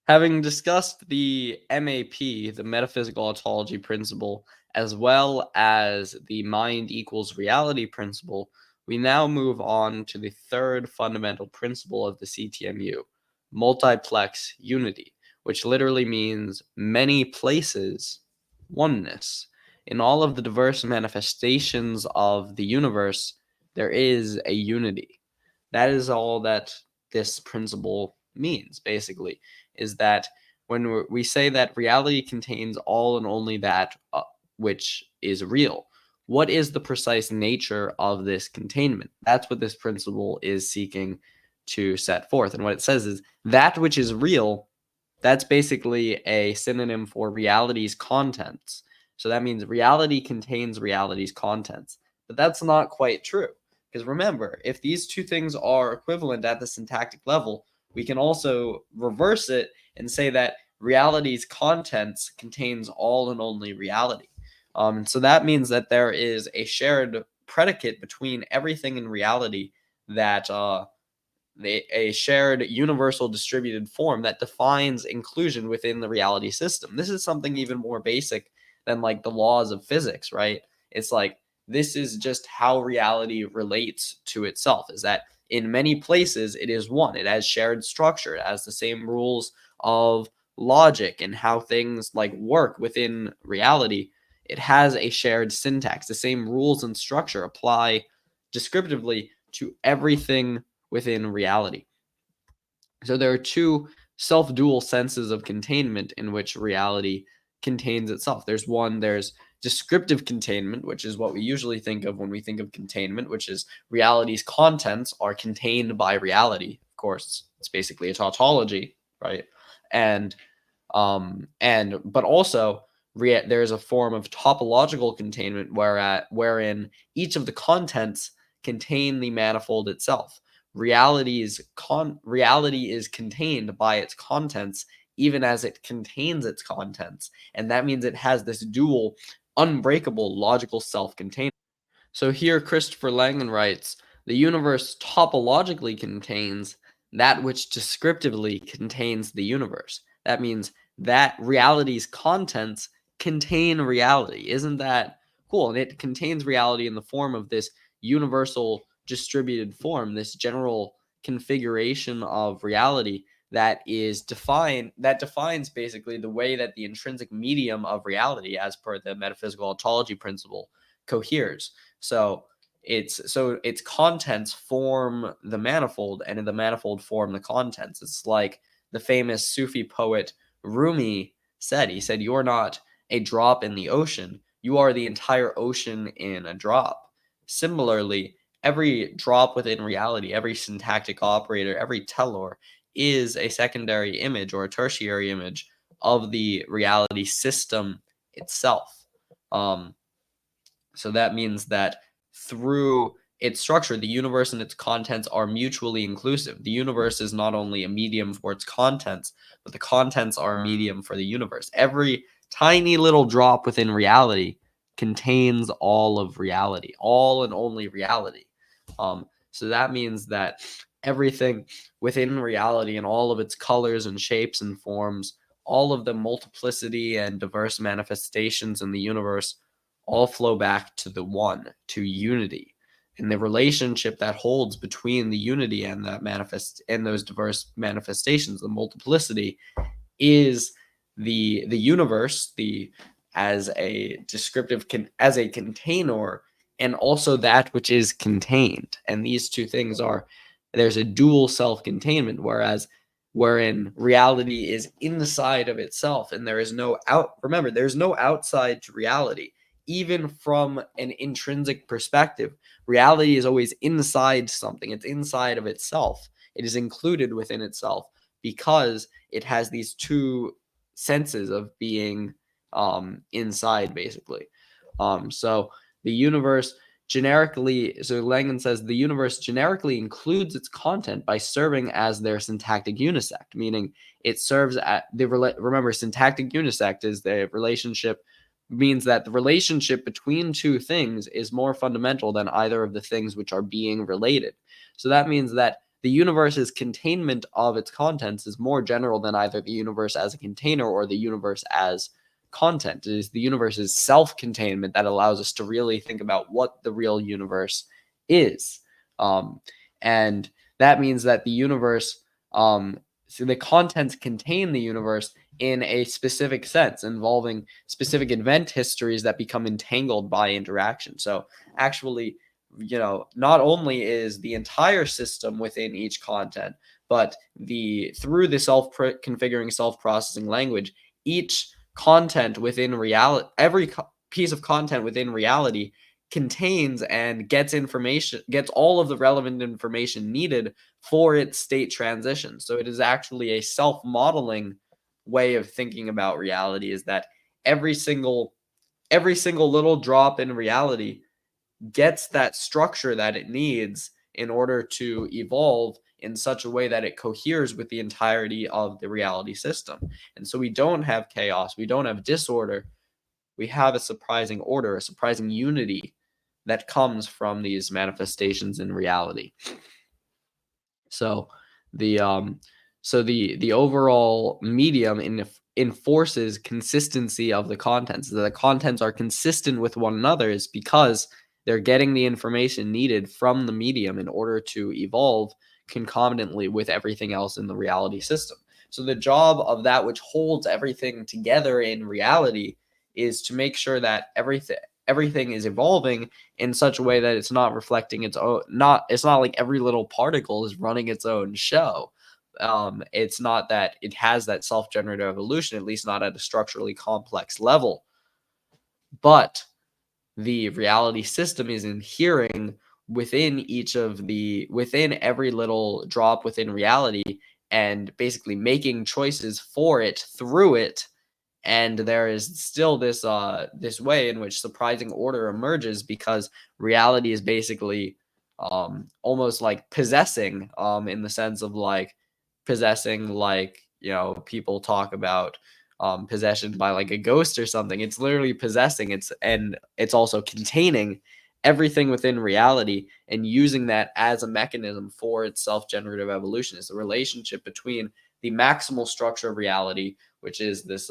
Having discussed the MAP, the metaphysical ontology principle, as well as the mind equals reality principle, we now move on to the third fundamental principle of the CTMU, multiplex unity, which literally means many places, oneness. In all of the diverse manifestations of the universe, there is a unity. That is all that this principle means, basically, is that when we say that reality contains all and only that which is real, what is the precise nature of this containment? That's what this principle is seeking to set forth. And what it says is that which is real, that's basically a synonym for reality's contents. So that means reality contains reality's contents. But that's not quite true. Because remember, if these two things are equivalent at the syntactic level, we can also reverse it and say that reality's contents contains all and only reality. So that means that there is a shared predicate between everything in reality, that a shared universal distributed form that defines inclusion within the reality system. This is something even more basic than like the laws of physics, right? It's like this is just how reality relates to itself, is that in many places it is one. It has shared structure. It has the same rules of logic and how things like work within reality. It has a shared syntax. The same rules and structure apply descriptively to everything within reality. So there are two self-dual senses of containment in which reality contains itself. There's descriptive containment, which is what we usually think of when we think of containment, which is reality's contents are contained by reality. Of course, it's basically a tautology, right? And but also there's a form of topological containment wherein each of the contents contain the manifold itself. Reality is contained by its contents, even as it contains its contents, and that means it has this dual, unbreakable logical self-containment. So here Christopher Langan writes, the universe topologically contains that which descriptively contains the universe. That means that reality's contents contain reality. Isn't that cool? And it contains reality in the form of this universal distributed form, this general configuration of reality that defines basically the way that the intrinsic medium of reality, as per the metaphysical ontology principle, coheres. So its contents form the manifold, and in the manifold form the contents. It's like the famous Sufi poet Rumi said. He said, "You're not a drop in the ocean. You are the entire ocean in a drop." Similarly, every drop within reality, every syntactic operator, every telor is a secondary image or a tertiary image of the reality system itself. So that means that through its structure, the universe and its contents are mutually inclusive. The universe is not only a medium for its contents, but the contents are a medium for the universe. Every tiny little drop within reality contains all of reality, all and only reality. So that means that everything within reality and all of its colors and shapes and forms, all of the multiplicity and diverse manifestations in the universe, all flow back to the one, to unity. And the relationship that holds between the unity and that those diverse manifestations, the multiplicity, is the universe, as a descriptive as a container, and also that which is contained. And these two things there's a dual self-containment, wherein reality is inside of itself, and there is no remember, there's no outside to reality. Even from an intrinsic perspective, reality is always inside something. It's inside of itself. It is included within itself, because it has these two senses of being inside, basically. So the universe so Langan says the universe generically includes its content by serving as their syntactic unisect, meaning it serves at remember, syntactic unisect is the relationship, means that the relationship between two things is more fundamental than either of the things which are being related. So that means that the universe's containment of its contents is more general than either the universe as a container or the universe as content. It is the universe's self-containment that allows us to really think about what the real universe is. And that means that the universe, so the contents contain the universe in a specific sense, involving specific event histories that become entangled by interaction. So actually, not only is the entire system within each content, but through the self-configuring, self-processing language, each content within reality, every piece of content within reality contains and gets all of the relevant information needed for its state transition. So it is actually a self-modeling way of thinking about reality, is that every single little drop in reality gets that structure that it needs in order to evolve in such a way that it coheres with the entirety of the reality system. And so we don't have chaos, we don't have disorder, we have a surprising order, a surprising unity that comes from these manifestations in reality. So the overall medium enforces consistency of the contents. The contents are consistent with one another is because they're getting the information needed from the medium in order to evolve concomitantly with everything else in the reality system. So the job of that which holds everything together in reality is to make sure that everything is evolving in such a way that it's not reflecting its own, it's not like every little particle is running its own show. It's not that it has that self-generative evolution, at least not at a structurally complex level, but the reality system is adhering within every little drop within reality, and basically making choices for it through it. And there is still this way in which surprising order emerges, because reality is basically almost like possessing, in the sense of like possessing, like, people talk about possession by like a ghost or something. It's literally possessing, it's also containing everything within reality and using that as a mechanism for its self-generative evolution. Is the relationship between the maximal structure of reality, which is this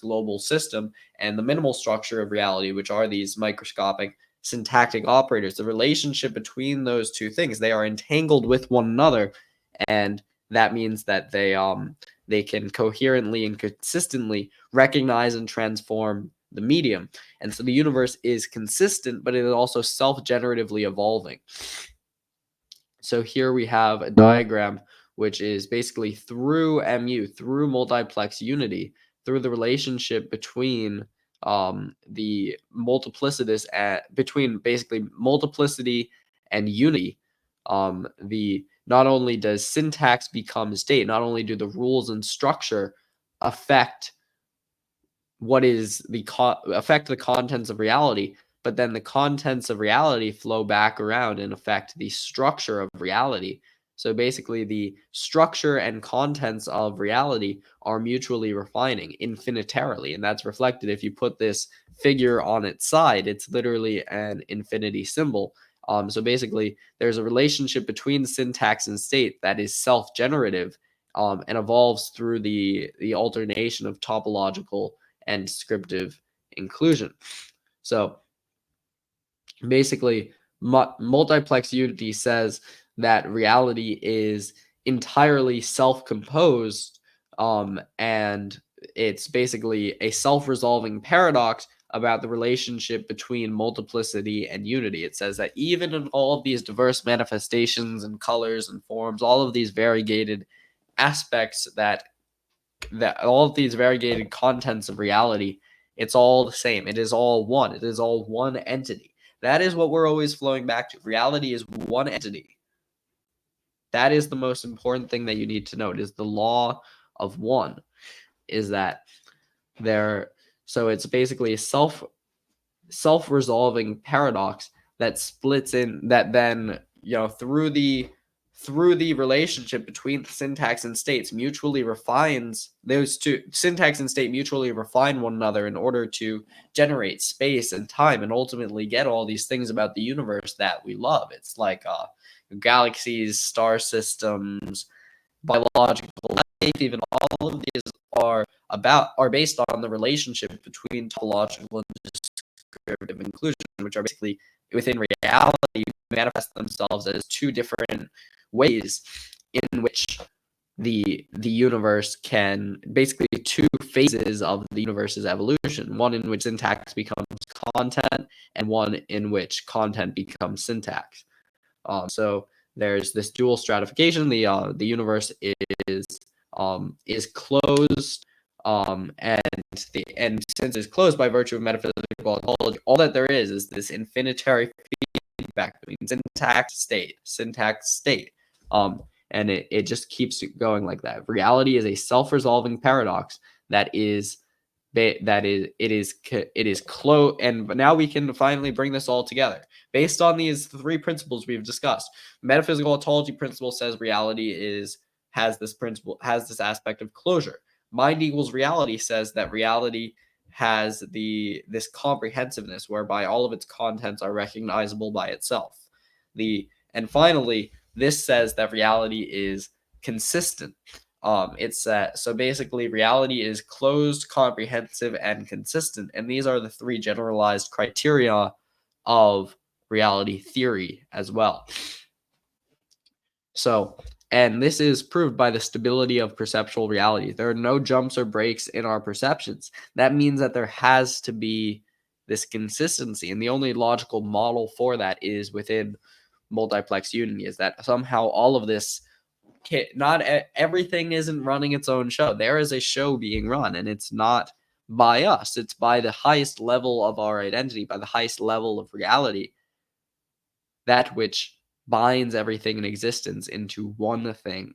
global system, and the minimal structure of reality, which are these microscopic syntactic operators. The relationship between those two things, they are entangled with one another, and that means that they can coherently and consistently recognize and transform the medium. And so the universe is consistent, but it is also self-generatively evolving. So here we have a diagram which is basically through through multiplex unity, through the relationship between the between basically multiplicity and unity. Not only does syntax become state, not only do the rules and structure affect affect the contents of reality, but then the contents of reality flow back around and affect the structure of reality. So basically, the structure and contents of reality are mutually refining infinitarily, and that's reflected if you put this figure on its side. It's literally an infinity symbol. So basically, there's a relationship between syntax and state that is self-generative, and evolves through the alternation of topological and descriptive inclusion. So basically, multiplex unity says that reality is entirely self-composed, and it's basically a self-resolving paradox about the relationship between multiplicity and unity. It says that even in all of these diverse manifestations and colors and forms, all of these variegated aspects that all of these variegated contents of reality, it's all the same. It is all one. It is all one entity. That is what we're always flowing back to. Reality is one entity. That is the most important thing that you need to know. It is the law of one. Is that so it's basically a self-resolving paradox that splits in, that then, through the relationship between syntax and states mutually refines those two. Syntax and state mutually refine one another in order to generate space and time and ultimately get all these things about the universe that we love. It's like galaxies, star systems, biological life, even all of these are based on the relationship between topological and descriptive inclusion, which are basically within reality manifest themselves as two different ways in which the universe can basically two phases of the universe's evolution, one in which syntax becomes content and one in which content becomes syntax. So there's this dual stratification. The universe is closed, and since it's closed by virtue of metaphysical ontology, all that there is this infinitary feedback between syntax state. And it just keeps going like that. Reality is a self-resolving paradox that is close. And now we can finally bring this all together based on these three principles we've discussed. Metaphysical ontology principle says reality has this aspect of closure. Mind equals reality says that reality has this comprehensiveness whereby all of its contents are recognizable by itself. And finally, this says that reality is consistent. So basically reality is closed, comprehensive, and consistent, and these are the three generalized criteria of reality theory as well. So, and this is proved by the stability of perceptual reality. There are no jumps or breaks in our perceptions. That means that there has to be this consistency, and the only logical model for that is within multiplex unity, is that somehow all of this, not everything isn't running its own show. There is a show being run, and it's not by us. It's by the highest level of our identity, by the highest level of reality, that which binds everything in existence into one thing,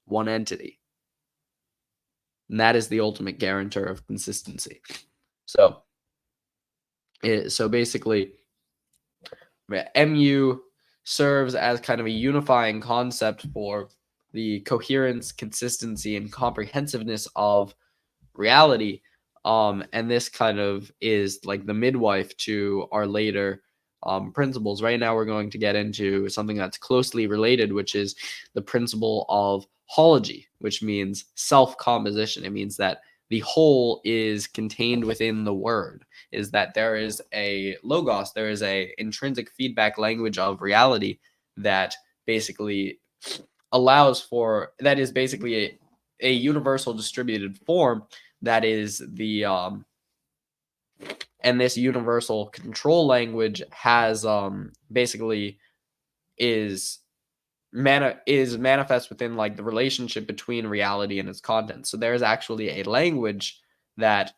one entity. And that is the ultimate guarantor of consistency. So basically, MU serves as kind of a unifying concept for the coherence, consistency, and comprehensiveness of reality. And this kind of is like the midwife to our later principles. Right now, we're going to get into something that's closely related, which is the principle of hology, which means self-composition. It means that the whole is contained within the word, is that there is a logos, there is a intrinsic feedback language of reality that basically allows for, that is basically a universal distributed form that is and this universal control language has basically is manifest within like the relationship between reality and its content. So there is actually a language that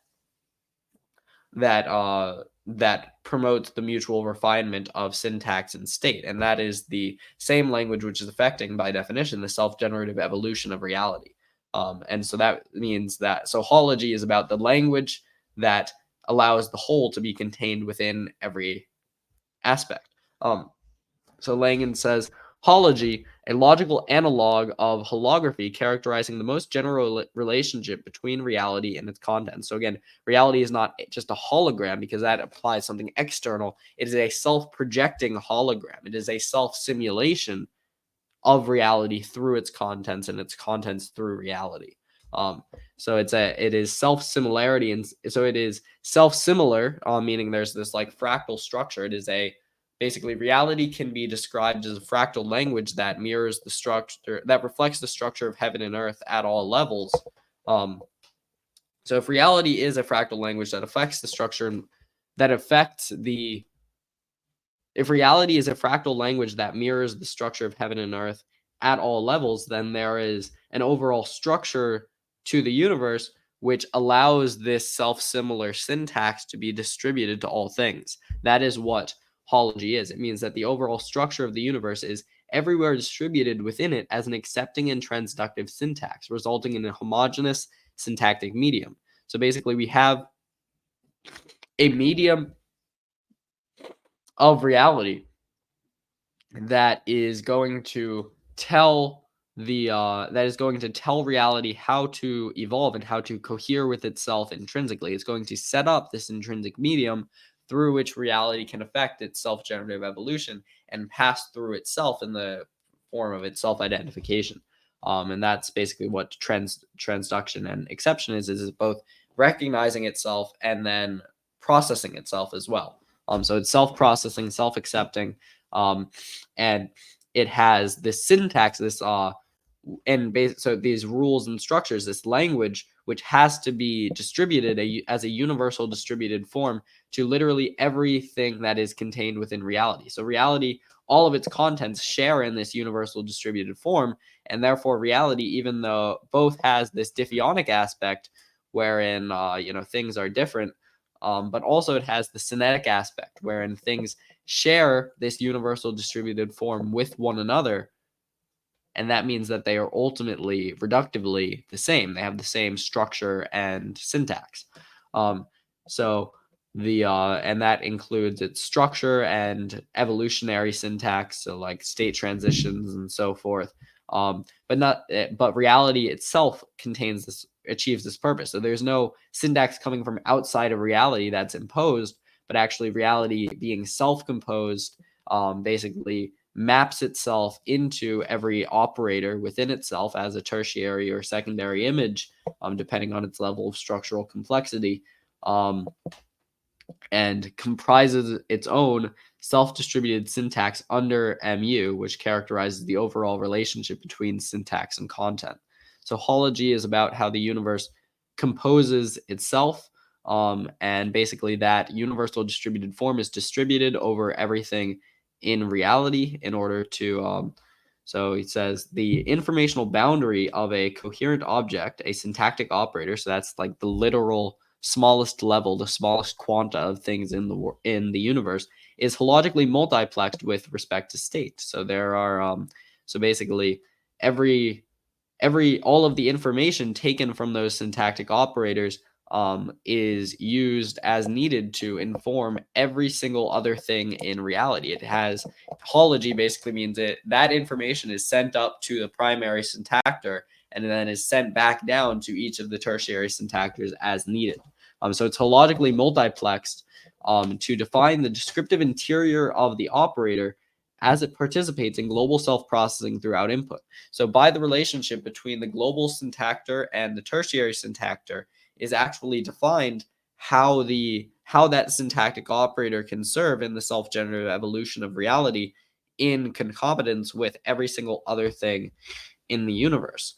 promotes the mutual refinement of syntax and state, and that is the same language which is affecting, by definition, the self-generative evolution of reality. And so that means that hology is about the language that allows the whole to be contained within every aspect. So Langen says, hology, a logical analog of holography characterizing the most general relationship between reality and its content. So again, reality is not just a hologram because that applies something external. It is a self-projecting hologram. It is a self-simulation of reality through its contents and its contents through reality. So it is self-similarity, and so it is self-similar, meaning there's this like fractal structure. It is basically reality can be described as a fractal language that mirrors the structure, that reflects the structure of heaven and earth at all levels. So if reality is a fractal language that affects the structure, if reality is a fractal language that mirrors the structure of heaven and earth at all levels, then there is an overall structure to the universe which allows this self-similar syntax to be distributed to all things. That is what hology is. It means that the overall structure of the universe is everywhere distributed within it as an accepting and transductive syntax, resulting in a homogeneous syntactic medium. So basically, we have a medium of reality that is going to tell reality how to evolve and how to cohere with itself intrinsically. It's going to set up this intrinsic medium through which reality can affect its self-generative evolution and pass through itself in the form of its self-identification. And that's basically what transduction and exception is both recognizing itself and then processing itself as well. So it's self-processing, self-accepting, and it has this syntax, this so these rules and structures, this language, which has to be distributed as a universal distributed form to literally everything that is contained within reality. So reality, all of its contents share in this universal distributed form, and therefore reality, even though both has this diffeonic aspect wherein things are different, but also it has the synetic aspect wherein things share this universal distributed form with one another, and that means that they are ultimately reductively the same. They have the same structure and syntax. Um, so and that includes its structure and evolutionary syntax, so like state transitions and so forth. But reality itself achieves this purpose. So there's no syntax coming from outside of reality that's imposed, but actually reality being self-composed, basically maps itself into every operator within itself as a tertiary or secondary image, depending on its level of structural complexity, and comprises its own self-distributed syntax under MU, which characterizes the overall relationship between syntax and content. So hology is about how the universe composes itself, and basically that universal distributed form is distributed over everything in reality in order to so it says the informational boundary of a coherent object, a syntactic operator, so that's like the literal smallest level, the smallest quanta of things in the universe, is hologically multiplexed with respect to state. So there are so basically every all of the information taken from those syntactic operators is used as needed to inform every single other thing in reality. It has hology basically means that information is sent up to the primary syntactor and then is sent back down to each of the tertiary syntactors as needed. So it's hologically multiplexed to define the descriptive interior of the operator as it participates in global self-processing throughout input. So by the relationship between the global syntactor and the tertiary syntactor is actually defined how that syntactic operator can serve in the self-generative evolution of reality in concomitance with every single other thing in the universe.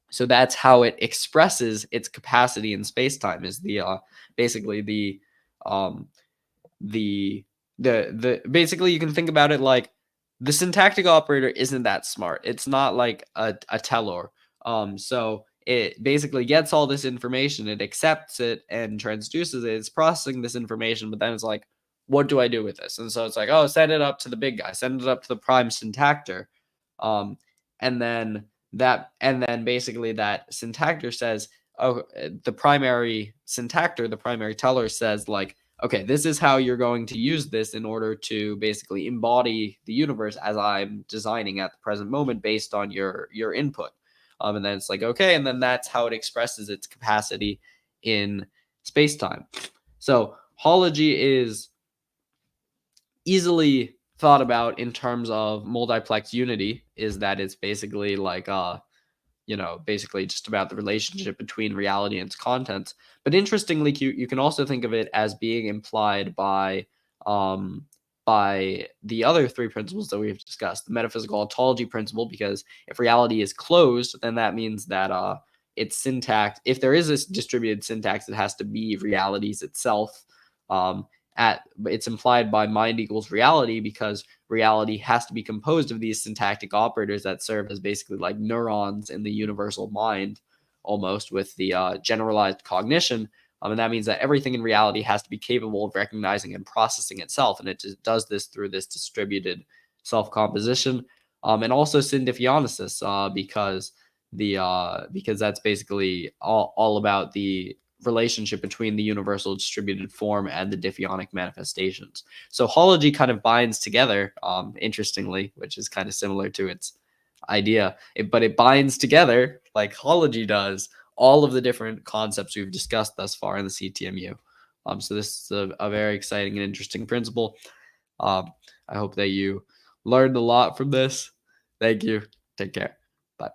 So that's how it expresses its capacity in space-time, is basically um, the basically you can think about it like the syntactic operator isn't that smart. It's not like a tellor. So it basically gets all this information, it accepts it and transduces it. It's processing this information, but then it's like, what do I do with this? And so it's like, oh, send it up to the big guy, send it up to the prime syntactor. Um, and then basically that syntactor says, oh, the primary syntactor, the primary teller says like, okay, this is how you're going to use this in order to basically embody the universe as I'm designing at the present moment based on your input. And then it's like, okay, and then that's how it expresses its capacity in space-time. So hology is easily thought about in terms of multiplex unity, is that it's basically like basically just about the relationship between reality and its contents. But interestingly, you can also think of it as being implied by the other three principles that we've discussed. The metaphysical ontology principle, because if reality is closed, then that means that its syntax, if there is this distributed syntax, it has to be realities itself. It's implied by mind equals reality, because reality has to be composed of these syntactic operators that serve as basically like neurons in the universal mind, almost, with the generalized cognition. And that means that everything in reality has to be capable of recognizing and processing itself. And it does this through this distributed self-composition. And also syndifionesis, because that's basically all about the relationship between the universal distributed form and the diffeonic manifestations. So hology kind of binds together, interestingly, which is kind of similar to its idea, but it binds together, like hology does, all of the different concepts we've discussed thus far in the CTMU. So this is a very exciting and interesting principle. Um, I hope that you learned a lot from this. Thank you. Take care. Bye.